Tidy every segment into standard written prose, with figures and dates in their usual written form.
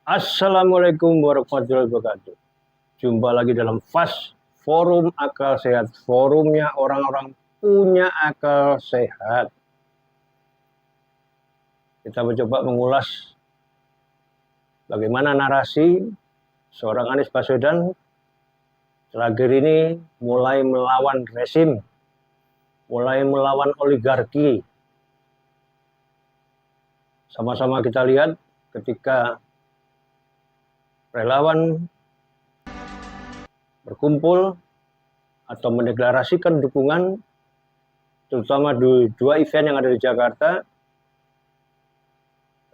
Assalamualaikum warahmatullahi wabarakatuh. Jumpa lagi dalam FAS, Forum Akal Sehat, forumnya orang-orang punya akal sehat. Kita mencoba mengulas bagaimana narasi seorang Anies Baswedan terakhir ini mulai melawan rezim, mulai melawan oligarki. Sama-sama kita lihat ketika relawan berkumpul atau mendeklarasikan dukungan, terutama di dua event yang ada di Jakarta,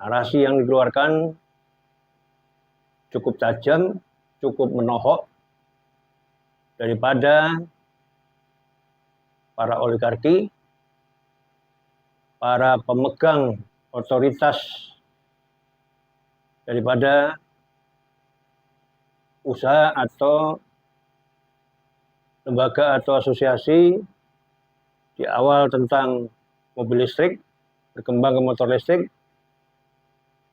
narasi yang dikeluarkan cukup tajam, cukup menohok daripada para oligarki, para pemegang otoritas daripada usaha atau lembaga atau asosiasi di awal tentang mobil listrik, berkembang ke motor listrik,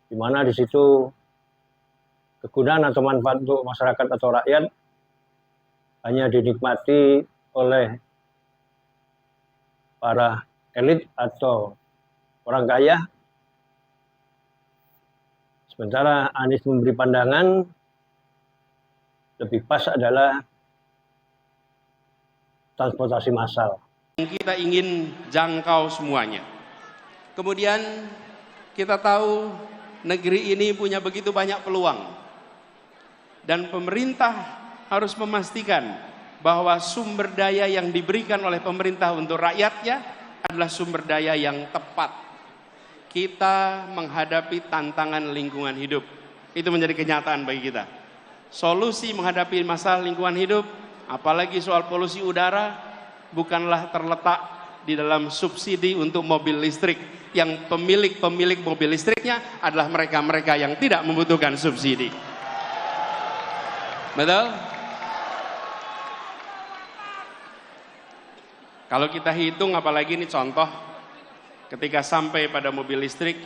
di mana di situ kegunaan atau manfaat untuk masyarakat atau rakyat hanya dinikmati oleh para elit atau orang kaya. Sementara Anies memberi pandangan lebih pas adalah transportasi massal. Kita ingin jangkau semuanya. Kemudian kita tahu negeri ini punya begitu banyak peluang. Dan pemerintah harus memastikan bahwa sumber daya yang diberikan oleh pemerintah untuk rakyatnya adalah sumber daya yang tepat. Kita menghadapi tantangan lingkungan hidup. Itu menjadi kenyataan bagi kita. Solusi menghadapi masalah lingkungan hidup, apalagi soal polusi udara, bukanlah terletak di dalam subsidi untuk mobil listrik. Yang pemilik mobil listriknya adalah mereka-mereka yang tidak membutuhkan subsidi. Betul? Kalau kita hitung, apalagi ini contoh, ketika sampai pada mobil listrik,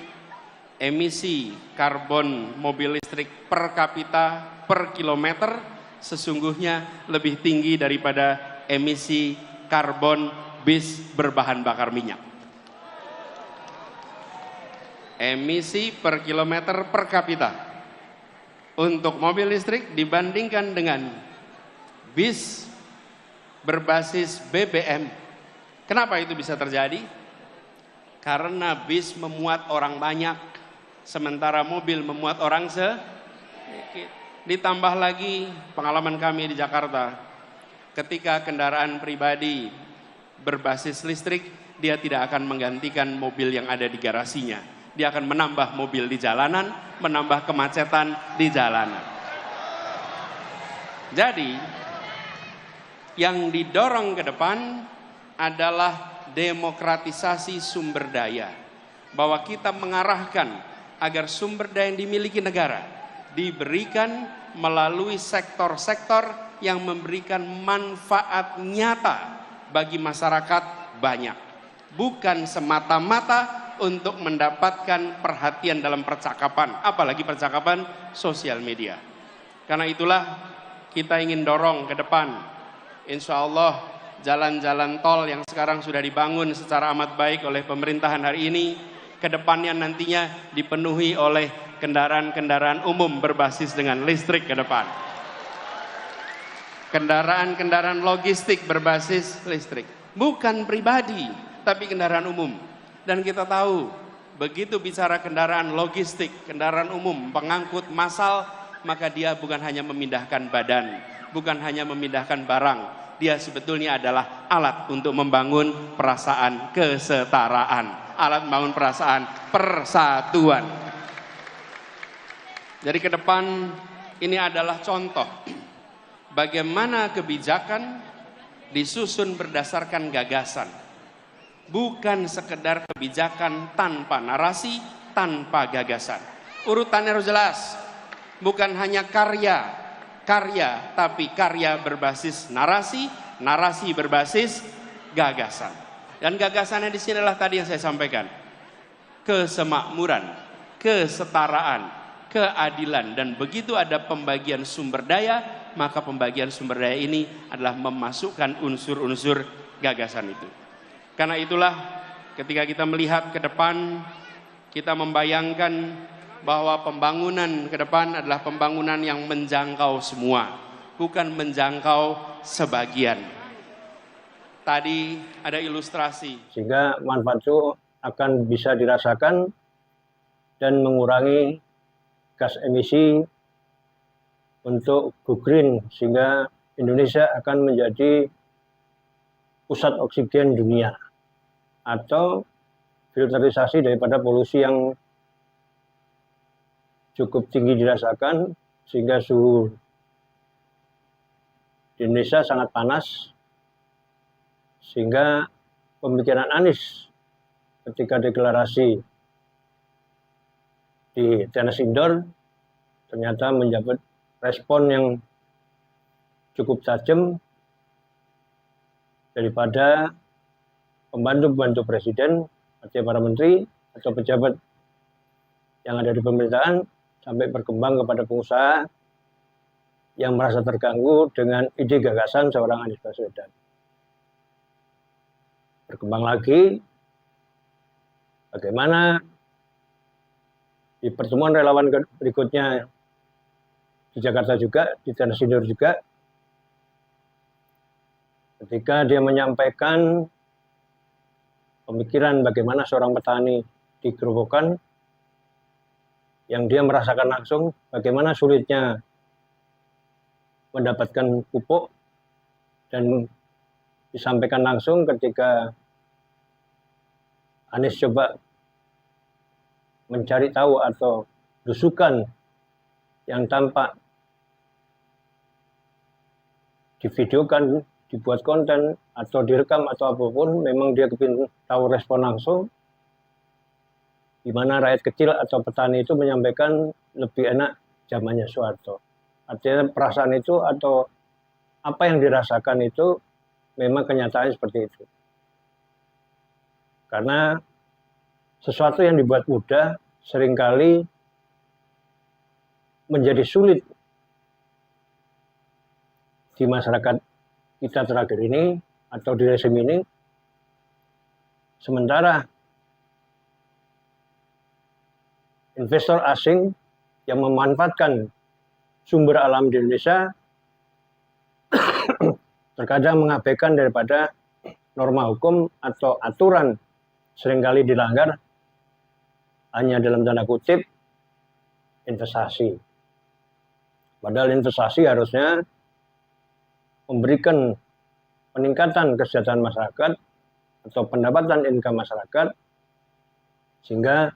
emisi karbon mobil listrik per kapita per kilometer sesungguhnya lebih tinggi daripada emisi karbon bis berbahan bakar minyak. Emisi per kilometer per kapita untuk mobil listrik dibandingkan dengan bis berbasis BBM. Kenapa itu bisa terjadi? Karena bis memuat orang banyak, sementara mobil memuat orang sedikit. Ditambah lagi pengalaman kami di Jakarta, ketika kendaraan pribadi berbasis listrik, dia tidak akan menggantikan mobil yang ada di garasinya. Dia akan menambah mobil di jalanan, menambah kemacetan di jalanan. Jadi, yang didorong ke depan adalah demokratisasi sumber daya. Bahwa kita mengarahkan agar sumber daya yang dimiliki negara diberikan melalui sektor-sektor yang memberikan manfaat nyata bagi masyarakat banyak. Bukan semata-mata untuk mendapatkan perhatian dalam percakapan, apalagi percakapan sosial media. Karena itulah kita ingin dorong ke depan. Insya Allah jalan-jalan tol yang sekarang sudah dibangun secara amat baik oleh pemerintahan hari ini, ke depannya nantinya dipenuhi oleh kendaraan-kendaraan umum berbasis dengan listrik ke depan. Kendaraan-kendaraan logistik berbasis listrik. Bukan pribadi, tapi kendaraan umum. Dan kita tahu, begitu bicara kendaraan logistik, kendaraan umum, pengangkut massal, maka dia bukan hanya memindahkan badan, bukan hanya memindahkan barang. Dia sebetulnya adalah alat untuk membangun perasaan kesetaraan. Alat membangun perasaan persatuan. Jadi ke depan ini adalah contoh bagaimana kebijakan disusun berdasarkan gagasan. Bukan sekedar kebijakan tanpa narasi, tanpa gagasan. Urutannya harus jelas. Bukan hanya karya, tapi karya berbasis narasi, narasi berbasis gagasan. Dan gagasannya di sini adalah tadi yang saya sampaikan. Kesemakmuran, kesetaraan, keadilan. Dan begitu ada pembagian sumber daya, maka pembagian sumber daya ini adalah memasukkan unsur-unsur gagasan itu. Karena itulah ketika kita melihat ke depan, kita membayangkan bahwa pembangunan ke depan adalah pembangunan yang menjangkau semua, bukan menjangkau sebagian. Tadi ada ilustrasi. Sehingga manfaat itu akan bisa dirasakan dan mengurangi gas emisi untuk go green, sehingga Indonesia akan menjadi pusat oksigen dunia atau filterisasi daripada polusi yang cukup tinggi dirasakan, sehingga suhu di Indonesia sangat panas, sehingga pemikiran Anies ketika deklarasi di tenis indoor ternyata mendapat respon yang cukup tajam daripada pembantu-pembantu presiden, artinya para menteri atau pejabat yang ada di pemerintahan, sampai berkembang kepada pengusaha yang merasa terganggu dengan ide gagasan seorang Anies Baswedan. Berkembang lagi, bagaimana di pertemuan relawan berikutnya di Jakarta juga, di tenis indoor juga, ketika dia menyampaikan pemikiran bagaimana seorang petani di Gerobokan yang dia merasakan langsung bagaimana sulitnya mendapatkan pupuk, dan disampaikan langsung ketika Anies coba mencari tahu atau belusukan yang tampak divideokan, dibuat konten atau direkam atau apapun, memang dia kepingin tahu respon langsung, di mana rakyat kecil atau petani itu menyampaikan lebih enak zamannya Soeharto. Artinya perasaan itu atau apa yang dirasakan itu memang kenyataannya seperti itu. Karena sesuatu yang dibuat mudah seringkali menjadi sulit di masyarakat kita terakhir ini atau di rezim ini. Sementara investor asing yang memanfaatkan sumber alam di Indonesia terkadang mengabaikan daripada norma hukum atau aturan, seringkali dilanggar hanya dalam tanda kutip investasi. Padahal investasi harusnya memberikan peningkatan kesejahteraan masyarakat atau pendapatan income masyarakat, sehingga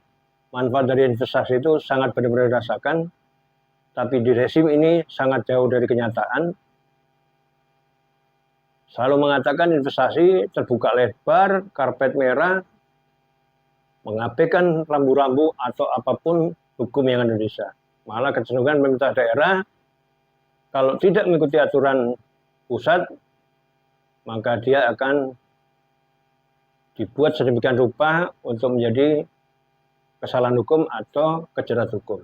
manfaat dari investasi itu sangat benar-benar dirasakan. Tapi di rezim ini sangat jauh dari kenyataan. Selalu mengatakan investasi terbuka lebar, karpet merah, mengabaikan rambu-rambu atau apapun hukum yang ada di Indonesia. Malah kecenderungan pemerintah daerah kalau tidak mengikuti aturan pusat, maka dia akan dibuat sedemikian rupa untuk menjadi kesalahan hukum atau kejerat hukum.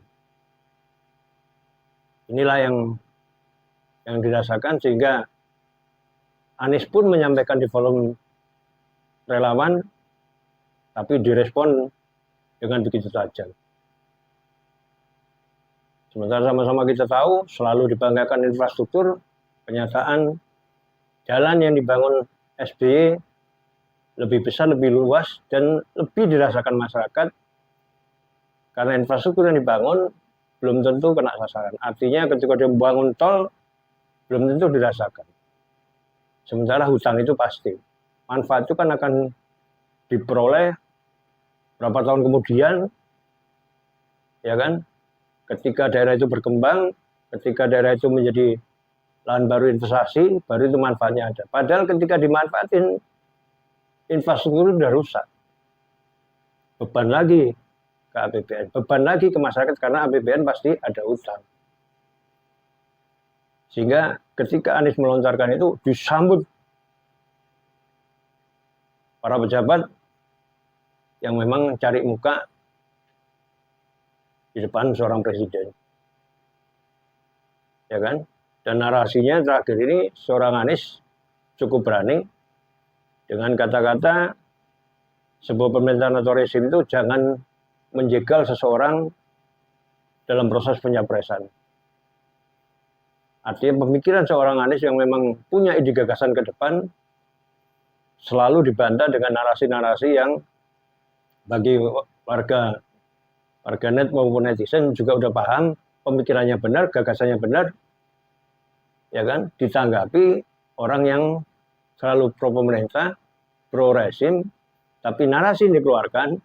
Inilah yang dirasakan, sehingga Anies pun menyampaikan di forum relawan, tapi direspon dengan begitu tajam. Sementara sama-sama kita tahu selalu dibanggakan infrastruktur, kenyataan jalan yang dibangun SBY lebih besar, lebih luas, dan lebih dirasakan masyarakat karena infrastruktur yang dibangun belum tentu kena sasaran. Artinya ketika dia membangun tol belum tentu dirasakan. Sementara hutang itu pasti. Manfaat itu kan akan diperoleh berapa tahun kemudian, ya kan? Ketika daerah itu berkembang, ketika daerah itu menjadi lahan baru investasi, baru itu manfaatnya ada. Padahal ketika dimanfaatin, infrastruktur sudah rusak. Beban lagi ke APBN, beban lagi ke masyarakat karena APBN pasti ada utang. Sehingga ketika Anies melontarkan itu disambut para pejabat yang memang cari muka di depan seorang presiden. Ya kan? Dan narasinya terakhir ini seorang Anies cukup berani dengan kata-kata sebuah pemerintahan atau rezim itu jangan menjegal seseorang dalam proses penyapresan. Artinya pemikiran seorang Anies yang memang punya ide gagasan ke depan selalu dibantah dengan narasi-narasi yang bagi warganet maupun netizen juga udah paham pemikirannya benar, gagasannya benar, ya kan? Ditanggapi orang yang selalu pro pemerintah, pro rezim, tapi narasi yang dikeluarkan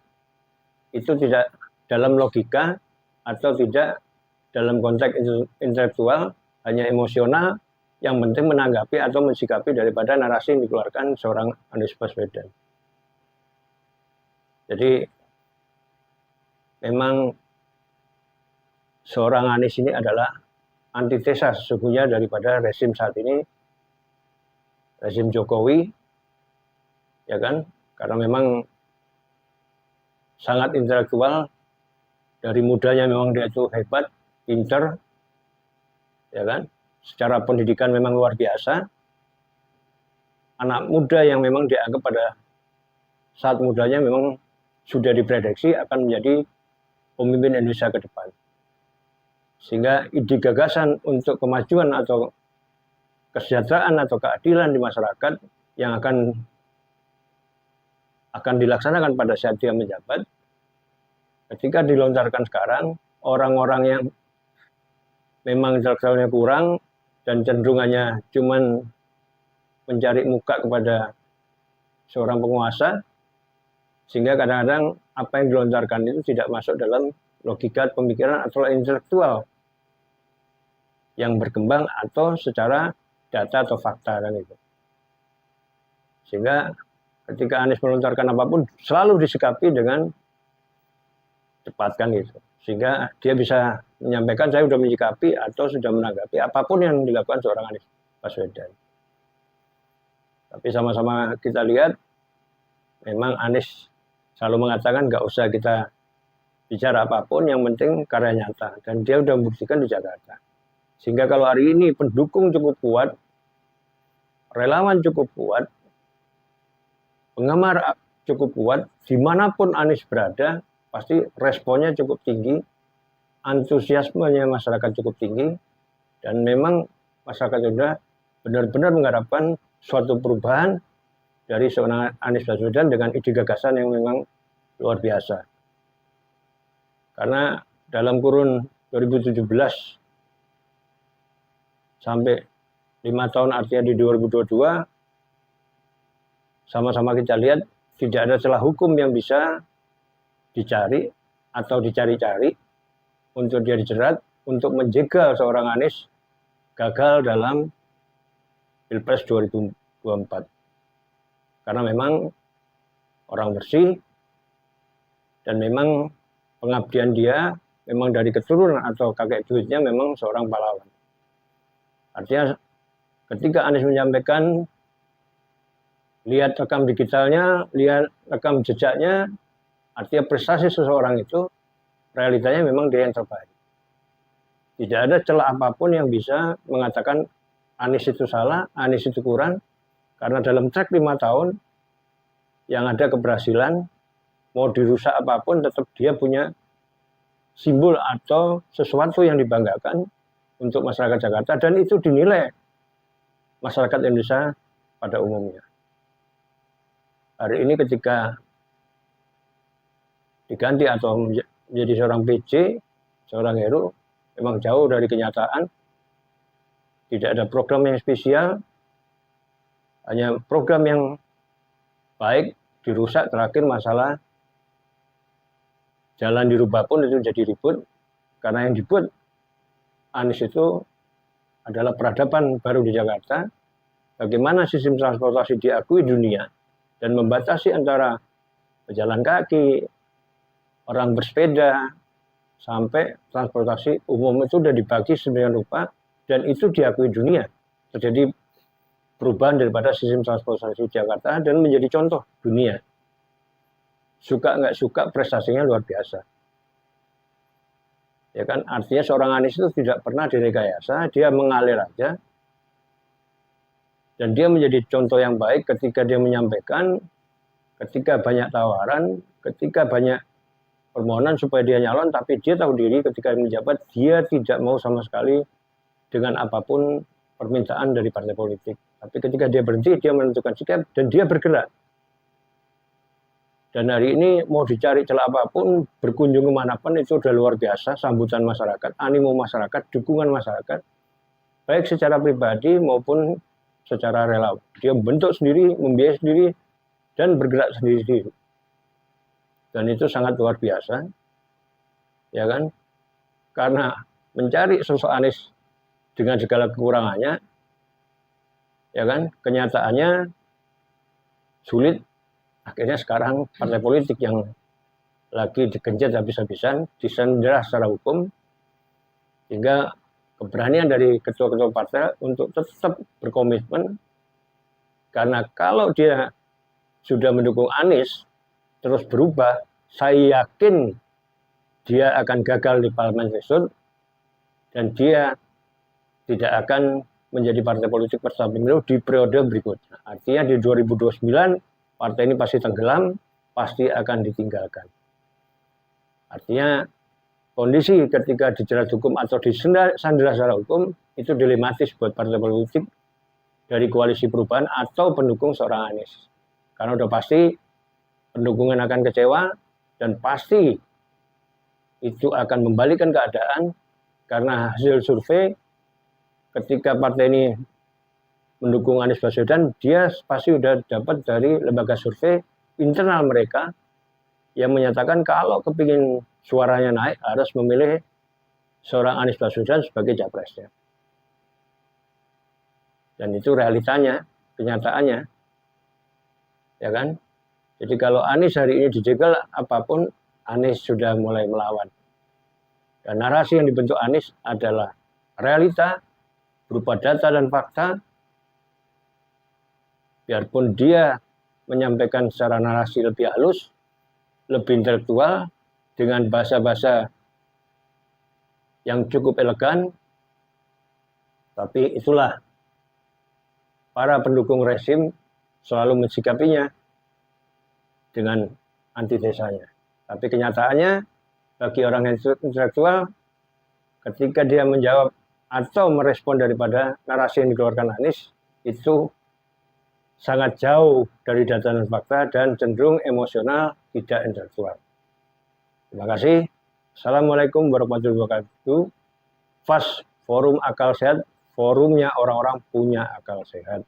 itu tidak dalam logika atau tidak dalam konteks intelektual, hanya emosional, yang penting menanggapi atau mensikapi daripada narasi yang dikeluarkan seorang Anies Baswedan. Jadi memang seorang Anies ini adalah antitesa sesungguhnya daripada rezim saat ini, rezim Jokowi, ya kan? Karena memang sangat intelektual, dari mudanya memang dia itu hebat, pinter, ya kan? Secara pendidikan memang luar biasa. Anak muda yang memang dianggap pada saat mudanya memang sudah diprediksi akan menjadi pemimpin Indonesia ke depan. Sehingga ide gagasan untuk kemajuan atau kesejahteraan atau keadilan di masyarakat yang akan dilaksanakan pada saat dia menjabat, ketika dilontarkan sekarang, orang-orang yang memang intelektualnya kurang dan cenderungannya cuman mencari muka kepada seorang penguasa, sehingga kadang-kadang apa yang dilontarkan itu tidak masuk dalam logika pemikiran atau intelektual yang berkembang atau secara data atau fakta kan itu. Sehingga ketika Anies melontarkan apapun selalu disikapi dengan cepat kan gitu. Sehingga dia bisa menyampaikan saya sudah menyikapi atau sudah menanggapi apapun yang dilakukan seorang Anies Baswedan. Tapi sama-sama kita lihat memang Anies selalu mengatakan nggak usah kita bicara apapun, yang penting karya nyata. Dan dia sudah membuktikan di Jakarta. Sehingga kalau hari ini pendukung cukup kuat, relawan cukup kuat, penggemar cukup kuat, dimanapun Anies berada, pasti responnya cukup tinggi, antusiasmenya masyarakat cukup tinggi, dan memang masyarakat sudah benar-benar mengharapkan suatu perubahan dari seorang Anies Baswedan dengan ide gagasan yang memang luar biasa. Karena dalam kurun 2017 sampai 5 tahun artinya di 2022, sama-sama kita lihat tidak ada celah hukum yang bisa dicari atau dicari-cari untuk dia dijerat untuk menjegal seorang Anies gagal dalam Pilpres 2024. Karena memang orang bersih dan memang pengabdian dia memang dari keturunan atau kakek buyutnya memang seorang pahlawan. Artinya ketika Anies menyampaikan lihat rekam digitalnya, lihat rekam jejaknya, artinya prestasi seseorang itu realitanya memang dia yang terbaik. Tidak ada celah apapun yang bisa mengatakan Anies itu salah, Anies itu kurang, karena dalam track 5 tahun yang ada keberhasilan, mau dirusak apapun tetap dia punya simbol atau sesuatu yang dibanggakan untuk masyarakat Jakarta, dan itu dinilai masyarakat Indonesia pada umumnya. Hari ini ketika diganti atau menjadi seorang PJ, seorang hero, memang jauh dari kenyataan. Tidak ada program yang spesial, hanya program yang baik dirusak. Terakhir masalah jalan dirubah pun itu jadi ribut, karena yang dibuat Anies itu adalah peradaban baru di Jakarta, bagaimana sistem transportasi diakui dunia dan membatasi antara pejalan kaki, orang bersepeda, sampai transportasi umum itu sudah dibagi sedemikian rupa, dan itu diakui dunia. Terjadi perubahan daripada sistem transportasi Jakarta dan menjadi contoh dunia. Suka nggak suka prestasinya luar biasa. Ya kan, artinya seorang Anies itu tidak pernah direkayasa, dia mengalir aja. Dan dia menjadi contoh yang baik ketika dia menyampaikan, ketika banyak tawaran, ketika banyak permohonan supaya dia nyalon, tapi dia tahu diri ketika menjabat, dia tidak mau sama sekali dengan apapun permintaan dari partai politik. Tapi ketika dia berhenti, dia menentukan sikap dan dia bergerak. Dan hari ini mau dicari celah apapun, berkunjung kemanapun itu sudah luar biasa, sambutan masyarakat, animo masyarakat, dukungan masyarakat, baik secara pribadi maupun secara relawan. Dia membentuk sendiri, membiayai sendiri, dan bergerak sendiri-sendiri. Dan itu sangat luar biasa, ya kan? Karena mencari sosok Anies dengan segala kekurangannya, ya kan? Kenyataannya sulit. Akhirnya sekarang partai politik yang lagi digenjot habis-habisan, disandera secara hukum, sehingga keberanian dari ketua-ketua partai untuk tetap berkomitmen, karena kalau dia sudah mendukung Anies, terus berubah, saya yakin dia akan gagal di parlemen besok, dan dia tidak akan menjadi partai politik peserta pemilu di periode berikutnya. Artinya di 2029, partai ini pasti tenggelam, pasti akan ditinggalkan. Artinya kondisi ketika dijerat hukum atau disandera secara hukum itu dilematis buat partai politik dari koalisi perubahan atau pendukung seorang Anies. Karena udah pasti pendukungan akan kecewa dan pasti itu akan membalikkan keadaan, karena hasil survei ketika partai ini mendukung Anies Baswedan, dia pasti sudah dapat dari lembaga survei internal mereka yang menyatakan kalau kepingin suaranya naik harus memilih seorang Anies Baswedan sebagai capresnya. Dan itu realitanya, kenyataannya, ya kan? Jadi kalau Anies hari ini dijegal apapun, Anies sudah mulai melawan. Dan narasi yang dibentuk Anies adalah realita berupa data dan fakta. Biarpun dia menyampaikan secara narasi lebih halus, lebih intelektual, dengan bahasa-bahasa yang cukup elegan, tapi itulah para pendukung rezim selalu mensikapinya dengan antitesanya. Tapi kenyataannya, bagi orang yang intelektual, ketika dia menjawab atau merespon daripada narasi yang dikeluarkan Anies, itu sangat jauh dari data dan fakta dan cenderung emosional, tidak intelektual. Terima kasih. Assalamualaikum warahmatullahi wabarakatuh. FAS, Forum Akal Sehat, forumnya orang-orang punya akal sehat.